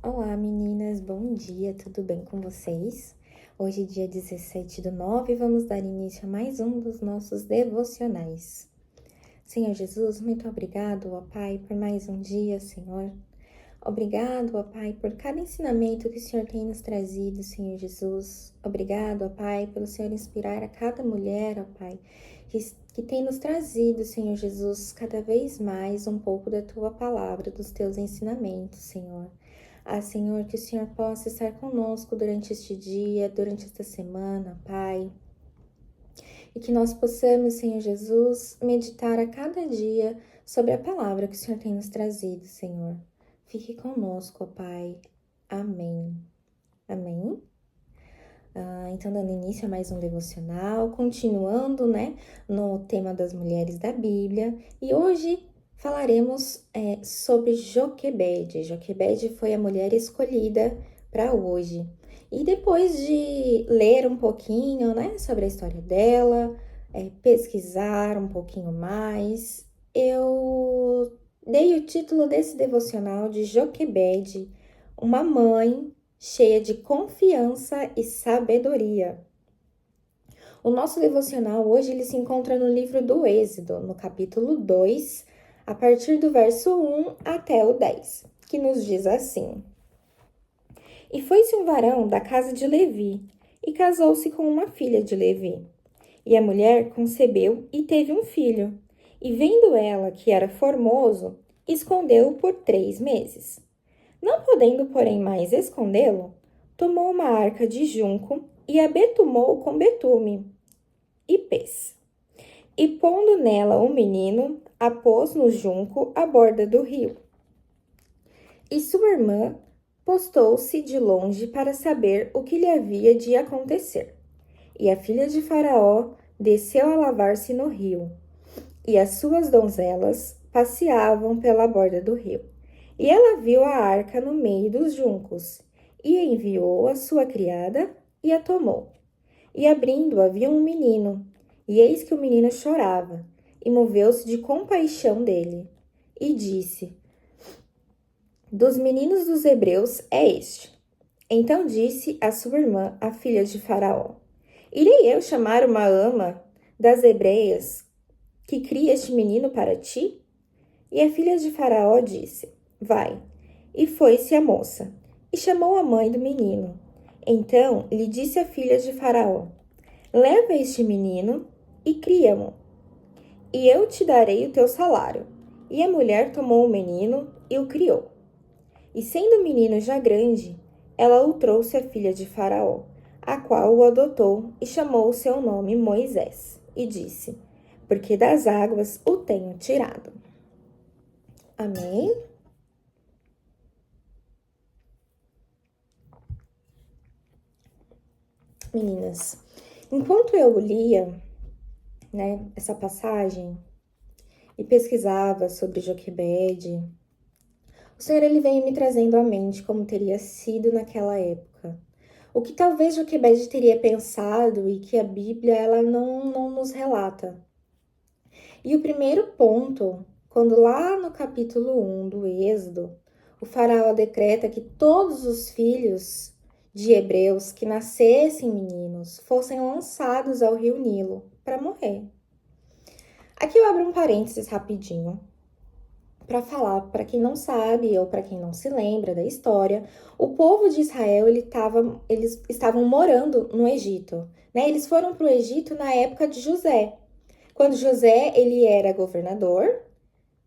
Olá meninas, bom dia, tudo bem com vocês? Hoje, dia 17/9, vamos dar início a mais um dos nossos devocionais. Senhor Jesus, muito obrigado, ó Pai, por mais um dia, Senhor. Obrigado, ó Pai, por cada ensinamento que o Senhor tem nos trazido, Senhor Jesus. Obrigado, ó Pai, pelo Senhor inspirar a cada mulher, ó Pai, que tem nos trazido, Senhor Jesus, cada vez mais um pouco da Tua palavra, dos Teus ensinamentos, Senhor. Senhor, que o Senhor possa estar conosco durante este dia, durante esta semana, Pai. E que nós possamos, Senhor Jesus, meditar a cada dia sobre a palavra que o Senhor tem nos trazido, Senhor. Fique conosco, ó Pai. Amém. Amém? Então, dando início a mais um devocional, continuando, no tema das mulheres da Bíblia. E hoje falaremos sobre Joquebede. Joquebede foi a mulher escolhida para hoje. E depois de ler um pouquinho, sobre a história dela, pesquisar um pouquinho mais, eu dei o título desse devocional de Joquebede, uma mãe cheia de confiança e sabedoria. O nosso devocional hoje ele se encontra no livro do Êxodo, no capítulo 2, a partir do verso 1 até o 10, que nos diz assim: E foi-se um varão da casa de Levi, e casou-se com uma filha de Levi. E a mulher concebeu e teve um filho, e vendo ela que era formoso, escondeu-o por 3 meses. Não podendo, porém, mais escondê-lo, tomou uma arca de junco e a betumou com betume e pez. E pondo nela o menino, a pôs no junco à borda do rio. E sua irmã postou-se de longe para saber o que lhe havia de acontecer. E a filha de Faraó desceu a lavar-se no rio, e as suas donzelas passeavam pela borda do rio. E ela viu a arca no meio dos juncos, e enviou a sua criada, e a tomou. E abrindo-a, viu um menino, e eis que o menino chorava, e moveu-se de compaixão dele, e disse: Dos meninos dos hebreus é este. Então disse a sua irmã, a filha de Faraó: Irei eu chamar uma ama das hebreias que cria este menino para ti? E a filha de Faraó disse: Vai. E foi-se a moça, e chamou a mãe do menino. Então lhe disse a filha de Faraó: Leva este menino e cria-mo, e eu te darei o teu salário. E a mulher tomou o menino e o criou. E sendo o menino já grande, ela o trouxe à filha de Faraó, a qual o adotou e chamou o seu nome Moisés, e disse: Porque das águas o tenho tirado. Amém? Meninas, enquanto eu lia, essa passagem e pesquisava sobre Joquebede, o Senhor ele veio me trazendo à mente como teria sido naquela época. O que talvez Joquebede teria pensado e que a Bíblia ela não nos relata. E o primeiro ponto, quando lá no capítulo 1 do Êxodo, o faraó decreta que todos os filhos de hebreus que nascessem meninos fossem lançados ao rio Nilo para morrer. Aqui eu abro um parênteses rapidinho para falar, para quem não sabe ou para quem não se lembra da história, o povo de Israel eles estavam morando no Egito, Eles foram para o Egito na época de José, quando José ele era governador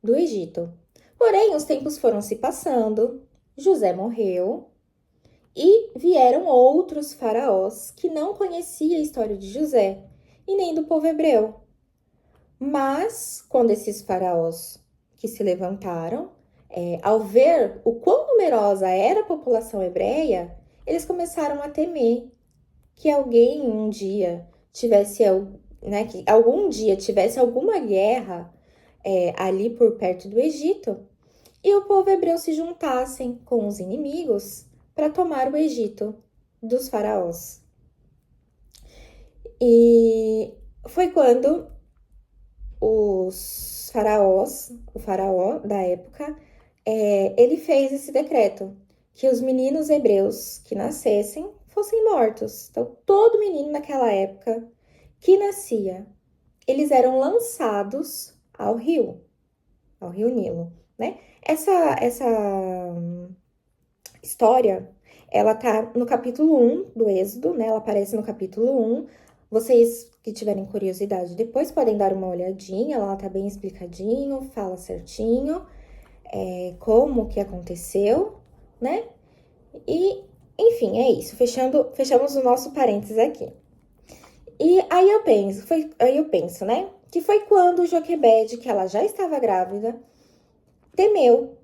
do Egito. Porém, os tempos foram se passando, José morreu e vieram outros faraós que não conheciam a história de José e nem do povo hebreu. Mas, quando esses faraós que se levantaram, ao ver o quão numerosa era a população hebreia, eles começaram a temer que alguém um dia tivesse, que algum dia tivesse alguma guerra ali por perto do Egito e o povo hebreu se juntassem com os inimigos para tomar o Egito dos faraós. E foi quando o faraó da época, ele fez esse decreto que os meninos hebreus que nascessem fossem mortos. Então, todo menino naquela época que nascia, eles eram lançados ao rio Nilo, né? Essa história, ela tá no capítulo 1 do Êxodo, né? Ela aparece no capítulo 1. Vocês que tiverem curiosidade, depois podem dar uma olhadinha, ela tá bem explicadinho, fala certinho como que aconteceu, né? E, enfim, é isso. Fechamos o nosso parênteses aqui. E aí eu penso, né? Que foi quando Joquebede, que ela já estava grávida, temeu.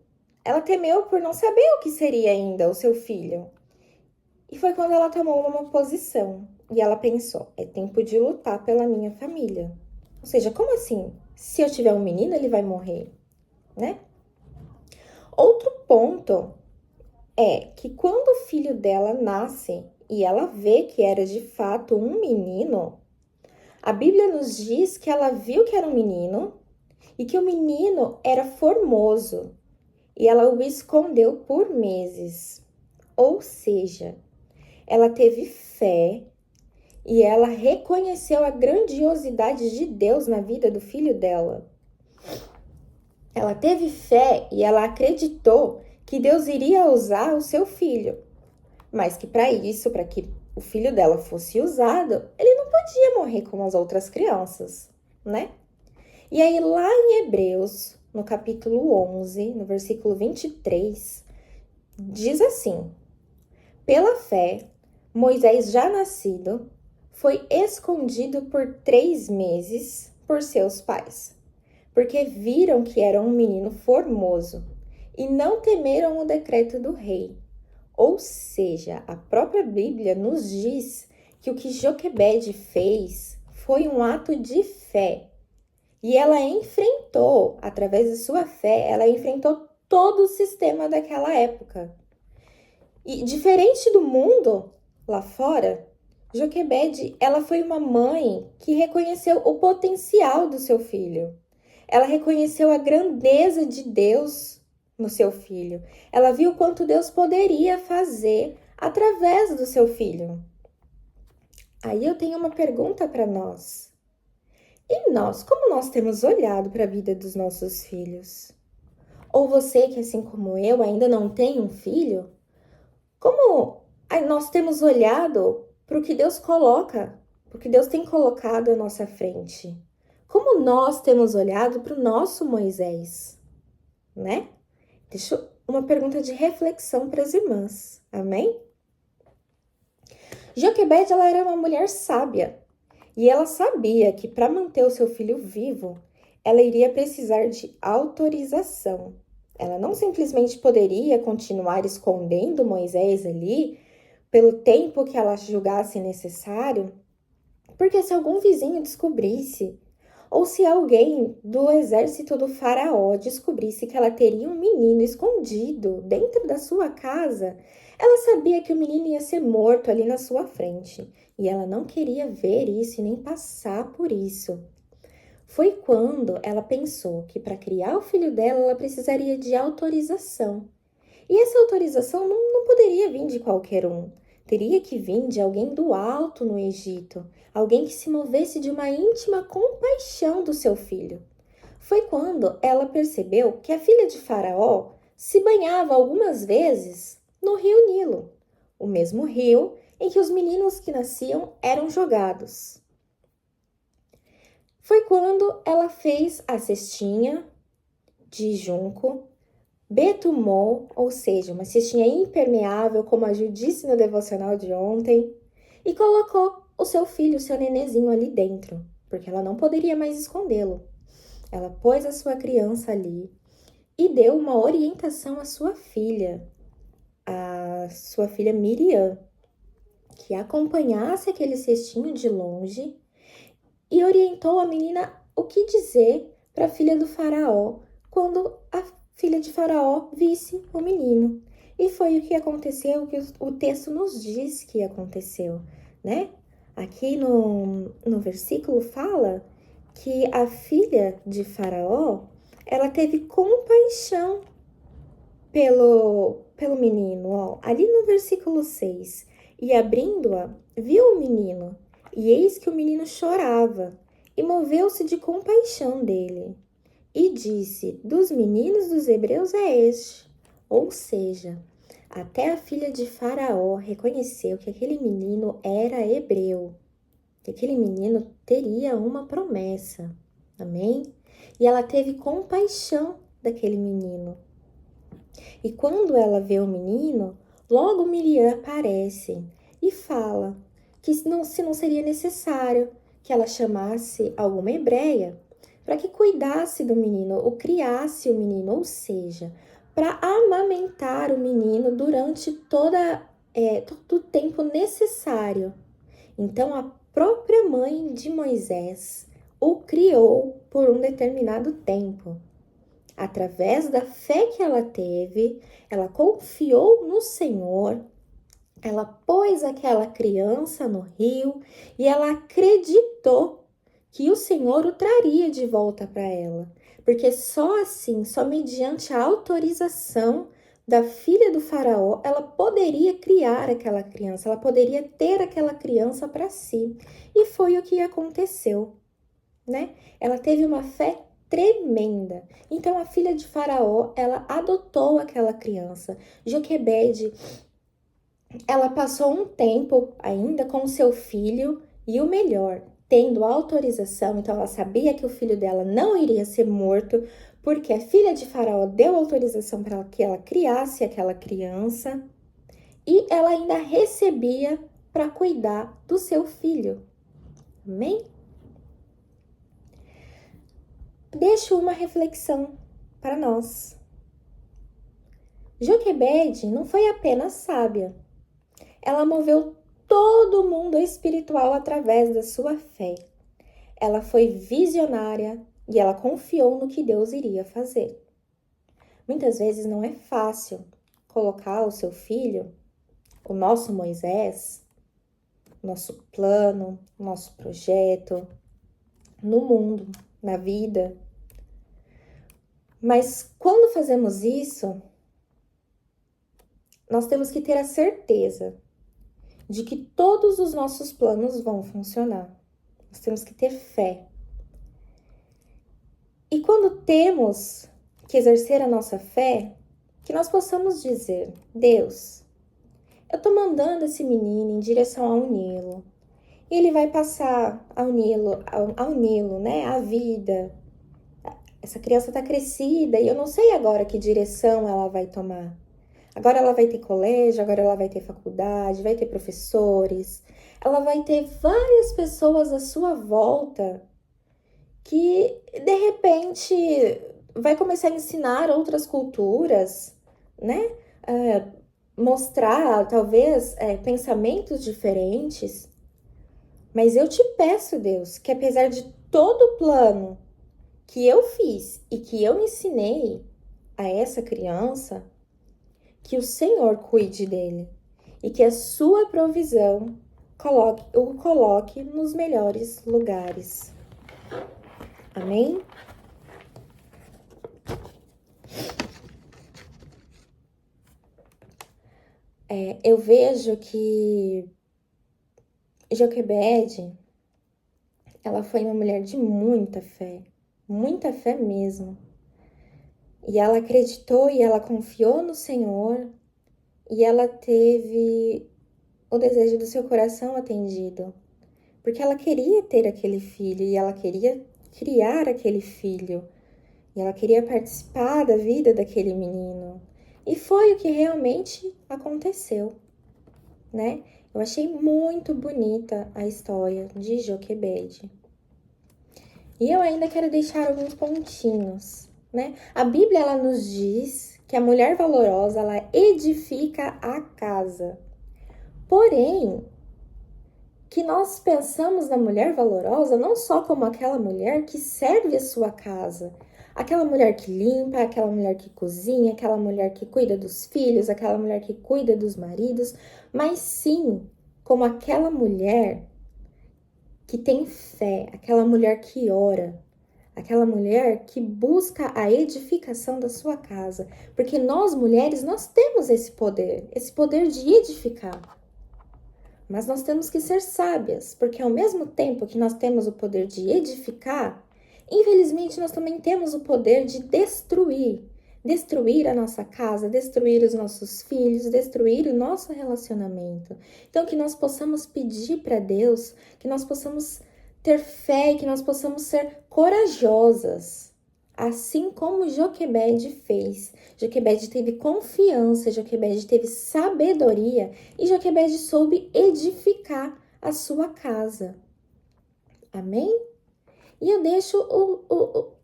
Ela temeu por não saber o que seria ainda o seu filho. E foi quando ela tomou uma posição. E ela pensou, é tempo de lutar pela minha família. Ou seja, como assim? Se eu tiver um menino, ele vai morrer, né? Outro ponto é que quando o filho dela nasce e ela vê que era de fato um menino, a Bíblia nos diz que ela viu que era um menino e que o menino era formoso e ela o escondeu por meses. Ou seja, ela teve fé e ela reconheceu a grandiosidade de Deus na vida do filho dela. Ela teve fé e ela acreditou que Deus iria usar o seu filho, mas que para isso, para que o filho dela fosse usado, ele não podia morrer como as outras crianças, né? E aí lá em Hebreus, no capítulo 11, no versículo 23, diz assim: pela fé, Moisés já nascido foi escondido por 3 meses por seus pais, porque viram que era um menino formoso e não temeram o decreto do rei. Ou seja, a própria Bíblia nos diz que o que Joquebede fez foi um ato de fé. E ela enfrentou, através de sua fé, ela enfrentou todo o sistema daquela época. E diferente do mundo lá fora, Joquebede, ela foi uma mãe que reconheceu o potencial do seu filho. Ela reconheceu a grandeza de Deus no seu filho. Ela viu quanto Deus poderia fazer através do seu filho. Aí eu tenho uma pergunta para nós. E nós, como nós temos olhado para a vida dos nossos filhos? Ou você que, assim como eu, ainda não tem um filho? Como nós temos olhado para o que Deus coloca, para o que Deus tem colocado à nossa frente? Como nós temos olhado para o nosso Moisés, né? Deixa uma pergunta de reflexão para as irmãs, amém? Joquebede, ela era uma mulher sábia e ela sabia que para manter o seu filho vivo, ela iria precisar de autorização. Ela não simplesmente poderia continuar escondendo Moisés ali pelo tempo que ela julgasse necessário, porque se algum vizinho descobrisse, ou se alguém do exército do faraó descobrisse que ela teria um menino escondido dentro da sua casa, ela sabia que o menino ia ser morto ali na sua frente, e ela não queria ver isso e nem passar por isso. Foi quando ela pensou que para criar o filho dela, ela precisaria de autorização. E essa autorização não poderia vir de qualquer um. Teria que vir de alguém do alto no Egito, alguém que se movesse de uma íntima compaixão do seu filho. Foi quando ela percebeu que a filha de Faraó se banhava algumas vezes no rio Nilo, o mesmo rio em que os meninos que nasciam eram jogados. Foi quando ela fez a cestinha de junco, betumou, ou seja, uma cestinha impermeável, como a Ju disse no devocional de ontem, e colocou o seu filho, o seu nenezinho ali dentro, porque ela não poderia mais escondê-lo. Ela pôs a sua criança ali e deu uma orientação à sua filha, a sua filha Miriam, que acompanhasse aquele cestinho de longe e orientou a menina o que dizer para a filha do faraó quando a filha de Faraó visse o menino. E foi o que aconteceu, que o texto nos diz que aconteceu, né? Aqui no versículo fala que a filha de Faraó, ela teve compaixão pelo menino, ó, ali no versículo 6. E abrindo-a, viu o menino, e eis que o menino chorava, e moveu-se de compaixão dele. E disse: dos meninos dos hebreus é este. Ou seja, até a filha de Faraó reconheceu que aquele menino era hebreu, que aquele menino teria uma promessa. Amém? E ela teve compaixão daquele menino. E quando ela vê o menino, logo Miriam aparece e fala que se não seria necessário que ela chamasse alguma hebreia para que cuidasse do menino ou criasse o menino, ou seja, para amamentar o menino durante todo o tempo necessário. Então, a própria mãe de Moisés o criou por um determinado tempo. Através da fé que ela teve, ela confiou no Senhor, ela pôs aquela criança no rio e ela acreditou que o Senhor o traria de volta para ela. Porque só assim, só mediante a autorização da filha do faraó, ela poderia criar aquela criança, ela poderia ter aquela criança para si. E foi o que aconteceu, né? Ela teve uma fé tremenda. Então a filha de Faraó, ela adotou aquela criança. Joquebede, ela passou um tempo ainda com seu filho e o melhor, tendo autorização, então ela sabia que o filho dela não iria ser morto, porque a filha de Faraó deu autorização para que ela criasse aquela criança e ela ainda recebia para cuidar do seu filho. Amém? Deixo uma reflexão para nós. Joquebede não foi apenas sábia. Ela moveu todo o mundo espiritual através da sua fé. Ela foi visionária e ela confiou no que Deus iria fazer. Muitas vezes não é fácil colocar o seu filho, o nosso Moisés, nosso plano, nosso projeto, no mundo, na vida. Mas quando fazemos isso, nós temos que ter a certeza de que todos os nossos planos vão funcionar. Nós temos que ter fé. E quando temos que exercer a nossa fé, que nós possamos dizer: Deus, eu tô mandando esse menino em direção ao Nilo. E ele vai passar ao Nilo, né? A vida. Essa criança tá crescida e eu não sei agora que direção ela vai tomar. Agora ela vai ter colégio, agora ela vai ter faculdade, vai ter professores. Ela vai ter várias pessoas à sua volta que, de repente, vai começar a ensinar outras culturas, né? Mostrar, talvez, pensamentos diferentes. Mas eu te peço, Deus, que apesar de todo o plano que eu fiz e que eu ensinei a essa criança, que o Senhor cuide dele e que a sua provisão o coloque nos melhores lugares. Amém? Eu vejo que Joquebede, ela foi uma mulher de muita fé mesmo. E ela acreditou e ela confiou no Senhor e ela teve o desejo do seu coração atendido. Porque ela queria ter aquele filho e ela queria criar aquele filho. E ela queria participar da vida daquele menino. E foi o que realmente aconteceu, né? Eu achei muito bonita a história de Joquebede. E eu ainda quero deixar alguns pontinhos, né? A Bíblia, ela nos diz que a mulher valorosa, ela edifica a casa. Porém, que nós pensamos na mulher valorosa não só como aquela mulher que serve a sua casa, aquela mulher que limpa, aquela mulher que cozinha, aquela mulher que cuida dos filhos, aquela mulher que cuida dos maridos, mas sim como aquela mulher que tem fé, aquela mulher que ora, aquela mulher que busca a edificação da sua casa, porque nós mulheres, nós temos esse poder de edificar. Mas nós temos que ser sábias, porque ao mesmo tempo que nós temos o poder de edificar, infelizmente nós também temos o poder de destruir a nossa casa, destruir os nossos filhos, destruir o nosso relacionamento. Então que nós possamos pedir para Deus, que nós possamos ter fé, que nós possamos ser corajosas, assim como Joquebede fez. Joquebede teve confiança, Joquebede teve sabedoria e Joquebede soube edificar a sua casa. Amém? E eu deixo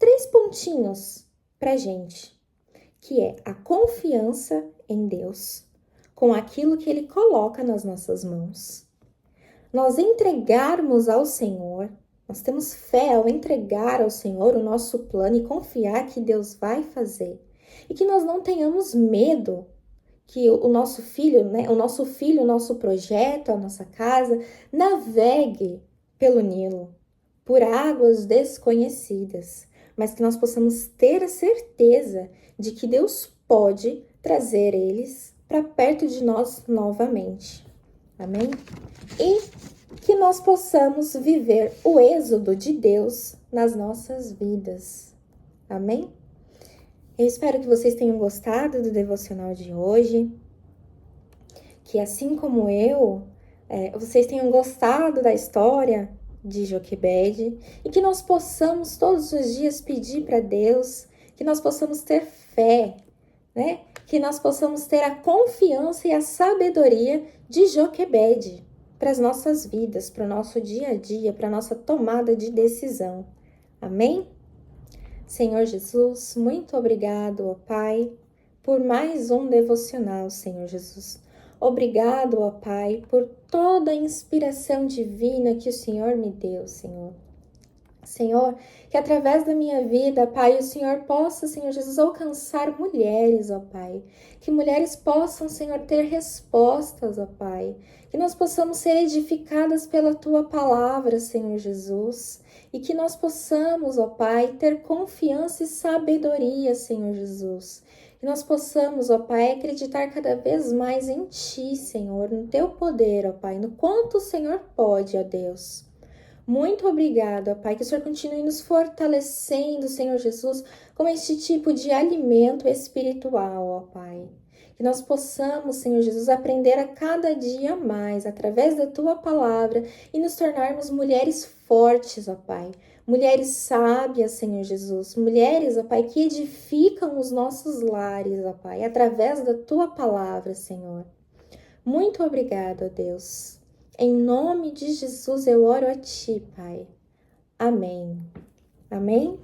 3 pontinhos pra gente, que é a confiança em Deus, com aquilo que Ele coloca nas nossas mãos. Nós entregarmos ao Senhor, nós temos fé ao entregar ao Senhor o nosso plano e confiar que Deus vai fazer. E que nós não tenhamos medo que o nosso filho, o nosso projeto, a nossa casa, navegue pelo Nilo, por águas desconhecidas, mas que nós possamos ter a certeza de que Deus pode trazer eles para perto de nós novamente. Amém? E que nós possamos viver o êxodo de Deus nas nossas vidas. Amém? Eu espero que vocês tenham gostado do devocional de hoje, que assim como eu, vocês tenham gostado da história de Joquebede e que nós possamos todos os dias pedir para Deus, que nós possamos ter fé, né? Que nós possamos ter a confiança e a sabedoria de Joquebede para as nossas vidas, para o nosso dia a dia, para a nossa tomada de decisão. Amém? Senhor Jesus, muito obrigado, ó Pai, por mais um devocional, Senhor Jesus. Obrigado, ó Pai, por toda a inspiração divina que o Senhor me deu, Senhor. Senhor, que através da minha vida, Pai, o Senhor possa, Senhor Jesus, alcançar mulheres, ó Pai. Que mulheres possam, Senhor, ter respostas, ó Pai. Que nós possamos ser edificadas pela Tua palavra, Senhor Jesus. E que nós possamos, ó Pai, ter confiança e sabedoria, Senhor Jesus. Que nós possamos, ó Pai, acreditar cada vez mais em Ti, Senhor, no Teu poder, ó Pai, no quanto o Senhor pode, ó Deus. Muito obrigada, Pai, que o Senhor continue nos fortalecendo, Senhor Jesus, com este tipo de alimento espiritual, ó Pai. Que nós possamos, Senhor Jesus, aprender a cada dia mais, através da Tua palavra, e nos tornarmos mulheres fortes, ó Pai. Mulheres sábias, Senhor Jesus. Mulheres, ó Pai, que edificam os nossos lares, ó Pai, através da Tua palavra, Senhor. Muito obrigada, ó Deus. Em nome de Jesus eu oro a Ti, Pai. Amém. Amém?